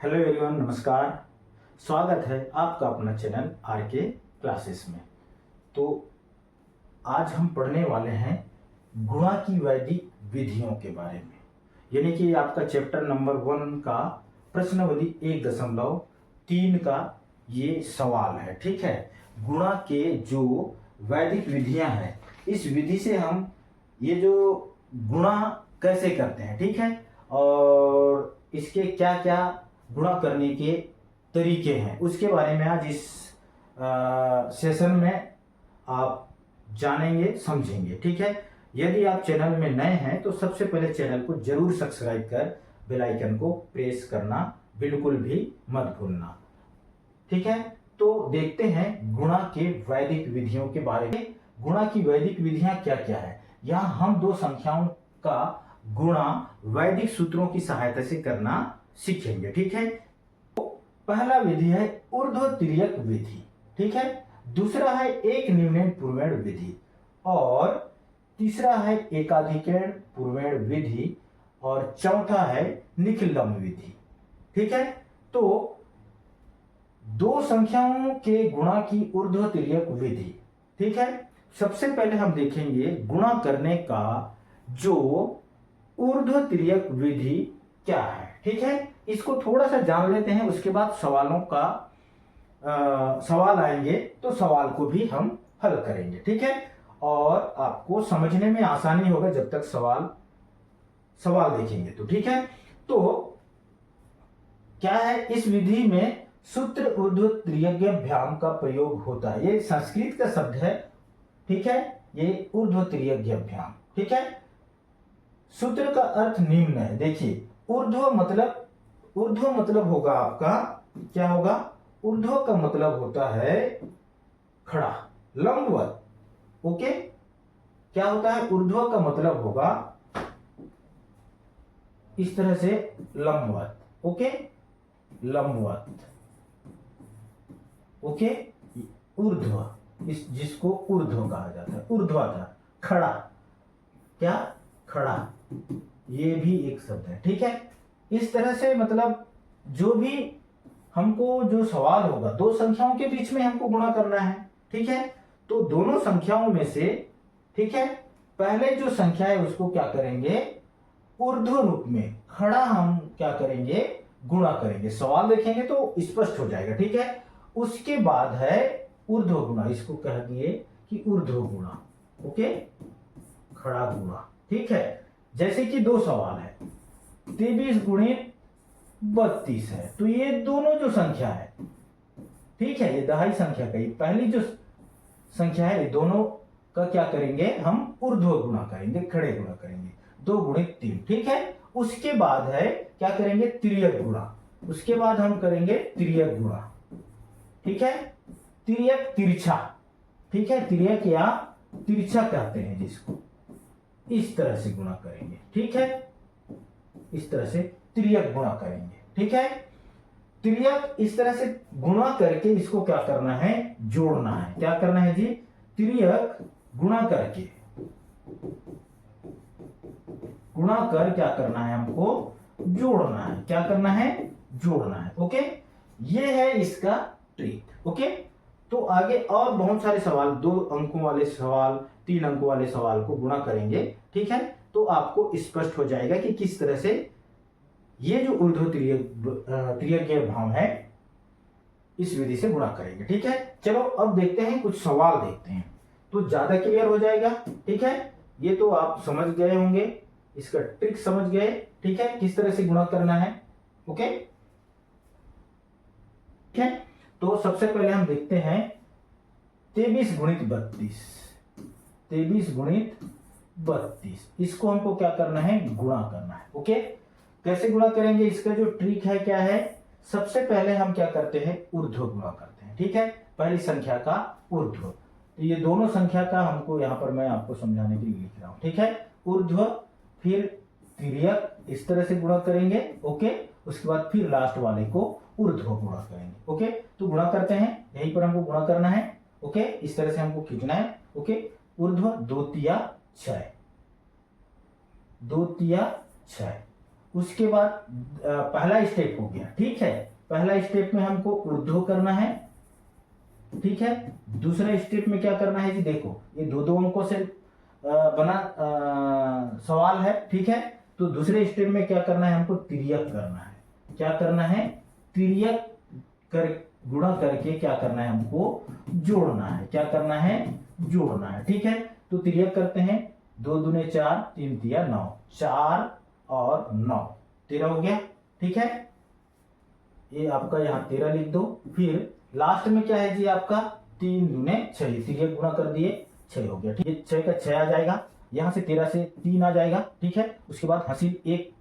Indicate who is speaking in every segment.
Speaker 1: Hello everyone, नमस्कार। स्वागत है आपका अपना चैनल आर के क्लासेस में। तो आज हम पढ़ने वाले हैं गुणा की वैदिक विधियों के बारे में, यानी कि आपका चैप्टर नंबर 1 का प्रश्नावली 1.3 का ये सवाल है। ठीक है, गुणा के जो वैदिक विधियां हैं, इस विधि से हम ये जो गुणा कैसे करते हैं, ठीक है, और इसके क्या क्या गुणा करने के तरीके हैं, उसके बारे में आज इस सेशन में आप जानेंगे, समझेंगे। ठीक है, यदि आप चैनल में नए हैं तो सबसे पहले चैनल को जरूर सब्सक्राइब कर बेल आइकन को प्रेस करना बिल्कुल भी मत भूलना। ठीक है, तो देखते हैं गुणा के वैदिक विधियों के बारे में। गुणा की वैदिक विधियां क्या क्या है। यहाँ हम दो संख्याओं का गुणा वैदिक सूत्रों की सहायता से करना सीखेंगे। ठीक है, तो पहला विधि है ऊर्ध्व तिर्यक विधि। ठीक है, दूसरा है एक न्यूनन पूर्वेण विधि, और तीसरा है एकाधिकरण पूर्वेण विधि, और चौथा है निखिलम विधि। ठीक है, तो दो संख्याओं के गुणा की ऊर्ध्व तिर्यक विधि। ठीक है, सबसे पहले हम देखेंगे गुणा करने का जो ऊर्ध्व तिर्यक विधि क्या है। ठीक है, इसको थोड़ा सा जान लेते हैं, उसके बाद सवालों का सवाल आएंगे तो सवाल को भी हम हल करेंगे। ठीक है, और आपको समझने में आसानी होगा जब तक सवाल देखेंगे तो। ठीक है, तो क्या है, इस विधि में सूत्र ऊर्ध्व तिर्यज्ञाभ्याम का प्रयोग होता है। ये संस्कृत का शब्द है। ठीक है, ये ऊर्ध्व तिर्यज्ञाभ्याम। ठीक है, सूत्र का अर्थ निम्न है। देखिए, ऊर्ध्व मतलब होगा आपका, क्या होगा, ऊर्ध्व का मतलब होता है खड़ा, लंबवत। ओके, क्या होता है, ऊर्ध्व का मतलब होगा इस तरह से लंबवत। ओके, लंबवत। ओके, ऊर्ध्व, इस जिसको ऊर्ध्व कहा जाता है, ऊर्ध्वाधर, खड़ा, क्या, खड़ा, ये भी एक शब्द है। ठीक है, इस तरह से मतलब जो भी हमको जो सवाल होगा, दो संख्याओं के बीच में हमको गुणा करना है। ठीक है, तो दोनों संख्याओं में से, ठीक है, पहले जो संख्या है उसको क्या करेंगे, ऊर्ध्व रूप में खड़ा हम क्या करेंगे, गुणा करेंगे। सवाल देखेंगे तो स्पष्ट हो जाएगा। ठीक है, उसके बाद है ऊर्ध्व गुणा, इसको कह दिए कि ऊर्ध्व गुणा। ओके, खड़ा गुणा। ठीक है, जैसे कि दो सवाल है, 23 गुणित 32 है, तो ये दोनों जो संख्या है, ठीक है, ये दहाई संख्या का, ये पहली जो संख्या है, ये दोनों का क्या करेंगे, हम ऊर्ध्व गुणा करेंगे, खड़े गुणा करेंगे, 2 गुणित 3। ठीक है, उसके बाद है क्या करेंगे, तिर्यक गुणा। उसके बाद हम करेंगे तिर्यक गुणा। ठीक है, तिर्यक, तिरछा। ठीक है, तिर्यक या तिरछा कहते हैं जिसको, इस तरह से गुणा करेंगे। ठीक है, इस तरह से तिर्यक गुणा करेंगे। ठीक है, तिर्यक इस तरह से गुणा करके इसको क्या करना है, जोड़ना है। क्या करना है जी, तिर्यक गुणा करके, गुणा कर क्या करना है, हमको जोड़ना है। क्या करना है, जोड़ना है। ओके, ये है इसका ट्रिक। ओके, तो आगे और बहुत सारे सवाल, 2 अंकों वाले सवाल, 3 अंकों वाले सवाल को गुणा करेंगे। ठीक है, तो आपको स्पष्ट हो जाएगा कि किस तरह से ये जो ऊर्ध्व तिर्यज्ञाभ्याम है, इस विधि से गुणा करेंगे। ठीक है, चलो अब देखते हैं, कुछ सवाल देखते हैं तो ज्यादा क्लियर हो जाएगा। ठीक है, ये तो आप समझ गए होंगे, इसका ट्रिक समझ गए। ठीक है, किस तरह से गुणा करना है। ओके, ठीक है, तो सबसे पहले हम देखते हैं 23 गुणित 32। 23 गुणित 32, इसको हमको क्या करना है, गुणा करना है। ओके, कैसे गुणा करेंगे, इसका जो ट्रिक है क्या है, सबसे पहले हम क्या करते हैं, ऊर्ध्व गुणा करते हैं। ठीक है, पहली संख्या का ऊर्ध्व, तो ये दोनों संख्या का हमको यहां पर मैं आपको समझाने के लिए लिख रहा हूं। ठीक है, ऊर्ध्व, फिर तिर्यक, इस तरह से गुणा करेंगे। ओके, उसके बाद फिर लास्ट वाले को ऊर्ध्व गुणा करेंगे। ओके, तो गुणा करते हैं, यहीं पर हमको गुणा करना है। ओके, इस तरह से हमको खींचना है। ओके, ऊर्ध्व 2 तिया 6, 2 तिया 6, उसके बाद पहला स्टेप हो गया, ठीक है। पहला स्टेप में हमको ऊर्ध्व करना है, ठीक है। दूसरे स्टेप में क्या करना है जी, देखो ये दो दो अंकों से बना सवाल है, ठीक है। तो दूसरे स्टेप में क्या करना है, हमको तिर्यक करना है। क्या करना है, तिर्यक कर गुणा करके क्या करना है, हमको जोड़ना है। क्या करना है, जोड़ना है, ठीक है। तो तिर्यक करते हैं, 2 दूने 4, 3 तिया 9, 4 और 9 13 हो गया, ठीक है। ये आपका यहाँ 13 लिख दो। फिर लास्ट में क्या है जी, आपका 3 दूने 6, तिर्यक गुणा कर दिए, 6 हो गया, ठीक है। 6 का 6 आ जाएगा, यहाँ से 13 से 3 आ जाएगा, ठीक है। उसके बाद हासिल 1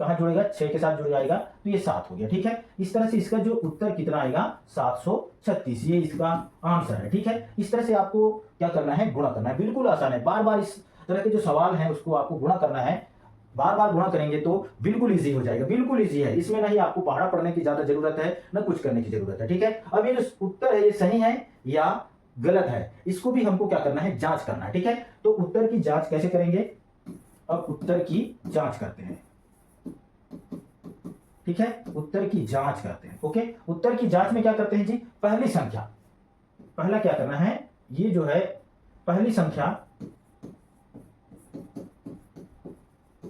Speaker 1: कहाँ जुड़ेगा, 6 के साथ जुड़ जाएगा, तो ये 7 हो गया, ठीक है। इस तरह से इसका जो उत्तर कितना आएगा, 736, ये इसका आंसर है, ठीक है। इस तरह से आपको क्या करना है, गुणा करना है। बिल्कुल आसान है, बार बार इस तरह के जो सवाल है उसको आपको गुणा करना है। बार बार गुणा करेंगे तो बिल्कुल इजी हो जाएगा, बिल्कुल इजी है। इसमें ना ही आपको पहाड़ा पढ़ने की ज्यादा जरूरत है, ना कुछ करने की जरूरत है, ठीक है। अब ये जो उत्तर है, ये सही है या गलत है, इसको भी हमको क्या करना है, जांच करना है, ठीक है। तो उत्तर की जांच कैसे करेंगे, अब उत्तर की जांच करते हैं, ठीक है। उत्तर की जांच करते हैं, ओके। उत्तर की जांच में क्या करते हैं जी, पहली संख्या, पहला क्या करना है, ये जो है पहली संख्या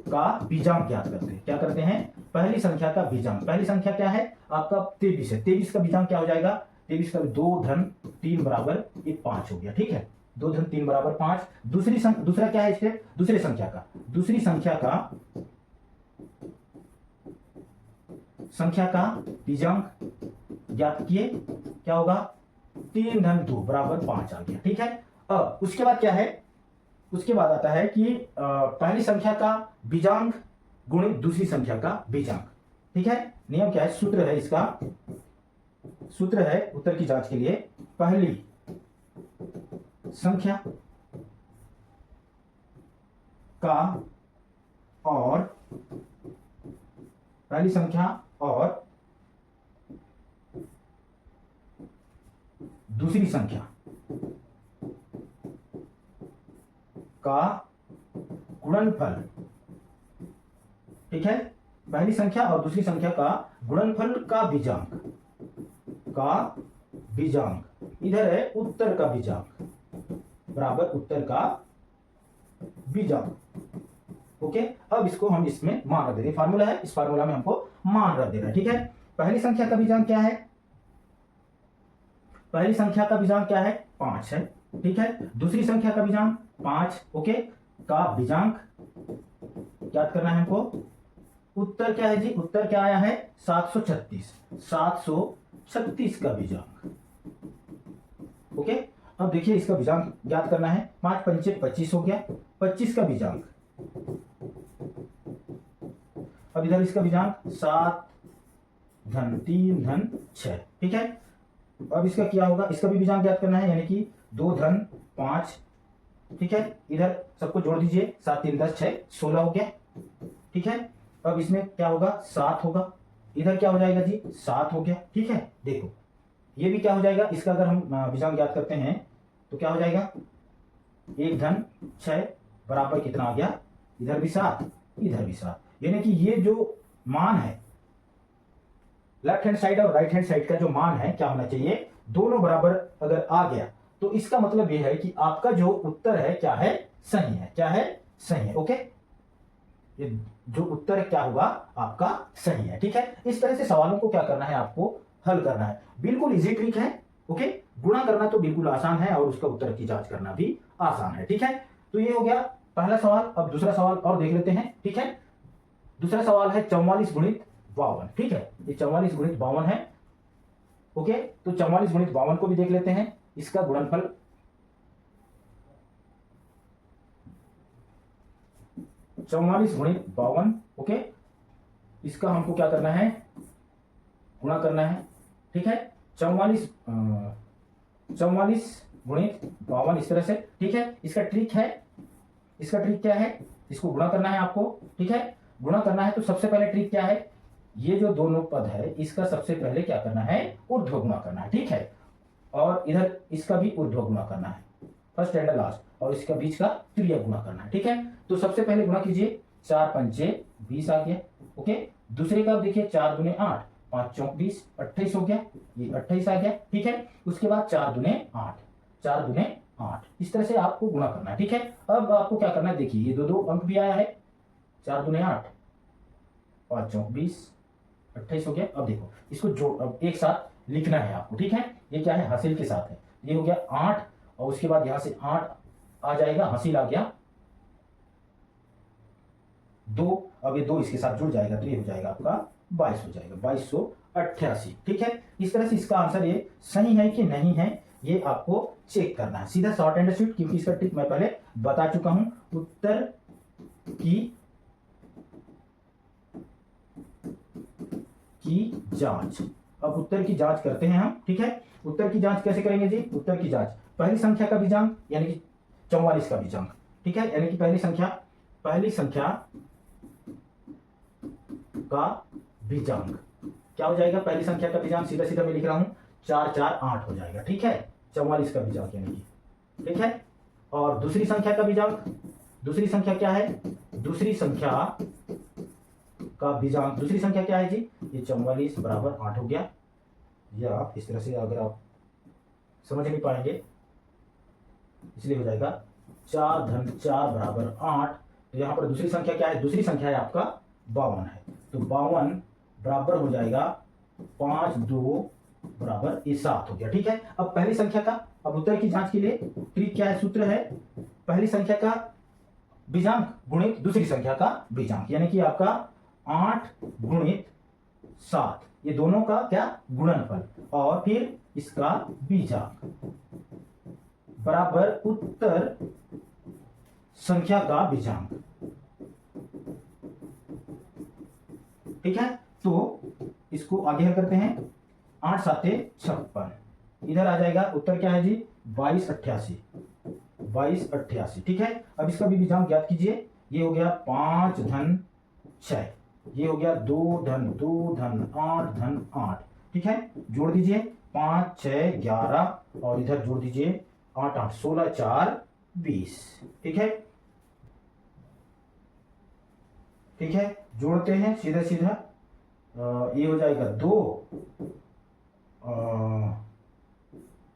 Speaker 1: का बीजांक ज्ञात करते हैं। क्या करते हैं, पहली संख्या का बीजांक। पहली संख्या क्या है, आपका 23 है। 23 का बीजांक क्या हो जाएगा, 23 का 2 धन 3 बराबर ये 5 हो गया, ठीक है। 2 धन 3 बराबर 5। दूसरा क्या है स्टेप, दूसरी संख्या का, दूसरी संख्या का बीजांक ज्ञात किए, क्या होगा, 3 धन 2 बराबर 5 आ गया, ठीक है। अब उसके बाद क्या है, उसके बाद आता है कि पहली संख्या का बीजांक गुणित दूसरी संख्या का बीजांक, ठीक है। नियम क्या है, सूत्र है इसका, सूत्र है उत्तर की जांच के लिए, पहली संख्या का और पहली संख्या और दूसरी संख्या का गुणनफल, ठीक है। पहली संख्या और दूसरी संख्या का गुणनफल का बीजांक इधर है उत्तर का बीजांक बराबर उत्तर का बीजांक, ओके। अब इसको हम इसमें मान रख देंगे, फार्मूला है, इस फार्मूला में हमको मान रख देना है, ठीक है। पहली संख्या का बीजांक क्या है, पहली संख्या का बीजांक क्या है, 5 है, ठीक है। दूसरी संख्या का बीजांक 5, ओके। का बीजांक याद करना है हमको। उत्तर क्या है जी, उत्तर क्या आया है, 736, 736 का बीजांक, ओके। अब देखिए इसका बीजांक ज्ञात करना है, 5 पंचे 25 हो गया, 25 का बीजांक। अब इधर इसका बीजांक 7 धन 3 धन 6, ठीक है। अब इसका क्या होगा, इसका भी बीजांक ज्ञात करना है, यानी कि 2 धन 5, ठीक है। इधर सबको जोड़ दीजिए, 7 3 10 6 16 हो गया, ठीक है। अब इसमें क्या होगा, 7 होगा, इधर क्या हो जाएगा जी, 7 हो गया, ठीक है। देखो ये भी क्या हो जाएगा, इसका अगर हम बीजांक ज्ञात करते हैं तो क्या हो जाएगा, 1 धन 6 बराबर कितना आ गया, इधर भी 7 इधर भी 7, यानी कि ये जो मान है लेफ्ट हैंड साइड और राइट हैंड साइड का जो मान है क्या होना चाहिए, दोनों बराबर अगर आ गया तो इसका मतलब यह है कि आपका जो उत्तर है क्या है, सही है, क्या है, सही है, ओके। ये जो उत्तर है क्या होगा, आपका सही है, ठीक है। इस तरह से सवालों को क्या करना है, आपको हल करना है। बिल्कुल इजी ट्रिक है, ओके। गुणा करना तो बिल्कुल आसान है और उसका उत्तर की जांच करना भी आसान है, ठीक है। तो ये हो गया पहला सवाल। अब दूसरा सवाल और देख लेते हैं, ठीक है। दूसरा सवाल है 44 गुणित 52, ठीक है। ये 44 गुणित 52 है, ओके। तो 44 गुणित 52 को भी देख लेते हैं, इसका गुणनफल 44 गुणित 52, ओके। इसका हमको क्या करना है, गुणा करना है, ठीक है। 44 गुणित 52 इस तरह से, ठीक है। इसका ट्रिक है, इसका ट्रिक क्या है, इसको गुणा करना है आपको, ठीक है। गुणा करना है तो सबसे पहले ट्रिक क्या है, ये जो दोनों पद है इसका सबसे पहले क्या करना है, ऊर्ध्व गुणा करना है, ठीक है। और इधर इसका भी ऊर्ध्व गुणा करना है, फर्स्ट एंड लास्ट, और इसका बीच का तिर्यक गुणा करना है, ठीक है। तो सबसे पहले गुणा कीजिए, 4 पंचे 20 आ गया। ओके, दूसरे का देखिए 4 दूने 8, 5 चौक 20, 28 हो गया, ये 28 आ गया। ठीक है, उसके बाद 4 दूने 8, 4 दूने 8, इस तरह से आपको गुणा करना है। ठीक है, अब आपको क्या करना है, देखिए ये दो अंक भी आया है, 4 दूने 8, 5 चौक 20, 28 हो गया। अब देखो इसको जोड़, अब एक साथ लिखना है आपको। ठीक है, ये क्या है, हासिल के साथ है। ये हो गया 8 और उसके बाद यहां से 8 आ जाएगा, हासिल आ गया 2। अब ये 2 इसके साथ जुड़ जाएगा तो ये हो जाएगा आपका 22 हो जाएगा, 2288। ठीक है, इस तरह से इसका आंसर ये सही है कि नहीं है ये आपको चेक करना है। सीधा शॉर्ट एंड स्वीट, क्योंकि इसका ट्रिक मैं पहले बता चुका हूं। उत्तर की जांच, अब उत्तर की जांच करते हैं हम। ठीक है, उत्तर की जांच कैसे करेंगे जी, उत्तर की जांच पहली संख्या का बीजांक यानी कि 44 का बीजांक। ठीक है, यानी कि पहली संख्या का बीजांक क्या हो जाएगा, पहली संख्या का बीजांक सीधा सीधा मैं लिख रहा हूं 4 4 8 हो जाएगा। ठीक है, 44 का बीजांक यानी कि। ठीक है, और दूसरी संख्या का बीजांक, दूसरी संख्या क्या है, दूसरी संख्या का बीजांक, दूसरी संख्या क्या है जी, ये 44 बराबर 8 हो गया। या इस तरह से अगर आप समझ नहीं पाएंगे इसलिए हो जाएगा 4 धन 4 बराबर 8। तो यहां पर दूसरी संख्या क्या है, दूसरी संख्या है आपका 52 है, तो 52 बराबर हो जाएगा 5 2 बराबर ये 7 हो गया। ठीक है, अब पहली संख्या का, अब उत्तर की जांच के लिए ट्रिक क्या है, सूत्र है पहली संख्या का बीजांक गुणित दूसरी संख्या का बीजांक, यानी कि आपका 8 गुणित 7, ये दोनों का क्या गुणनफल, और फिर इसका बीजांक बराबर उत्तर संख्या का बीजांक। ठीक है, तो इसको आगे हल करते हैं। 8 7 56, इधर आ जाएगा उत्तर क्या है जी, 2288, 2288। ठीक है, अब इसका भी बीजांक ज्ञात कीजिए। ये हो गया 5 धन 6, ये हो गया 2 धन 2 धन 8 धन 8। ठीक है, जोड़ दीजिए 5 6 11 और इधर जोड़ दीजिए 8 8 16 4 20। ठीक है, ठीक है, जोड़ते हैं सीधा सीधा। ये हो जाएगा 2,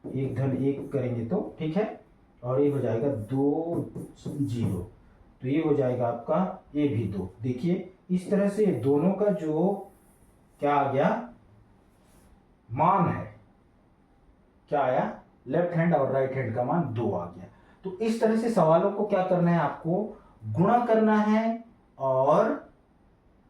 Speaker 1: 1 धन 1 करेंगे तो। ठीक है, और ये हो जाएगा 2 0, तो ये हो जाएगा आपका ये भी 2। देखिए इस तरह से दोनों का जो क्या आ गया मान है, क्या आया, लेफ्ट हैंड और राइट हैंड का मान 2 आ गया। तो इस तरह से सवालों को क्या करना है, आपको गुणा करना है और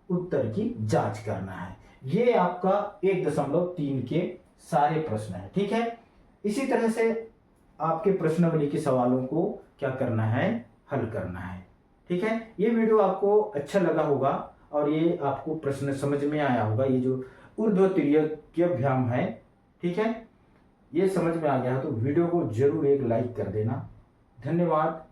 Speaker 1: उत्तर की जांच करना है। ये आपका 1.3 के सारे प्रश्न है। ठीक है, इसी तरह से आपके प्रश्नावली के सवालों को क्या करना है, हल करना है। ठीक है, ये वीडियो आपको अच्छा लगा होगा और ये आपको प्रश्न समझ में आया होगा। ये जो ऊर्ध्वतिर्यकाभ्याम है, ठीक है, ये समझ में आ गया है तो वीडियो को जरूर एक लाइक कर देना। धन्यवाद।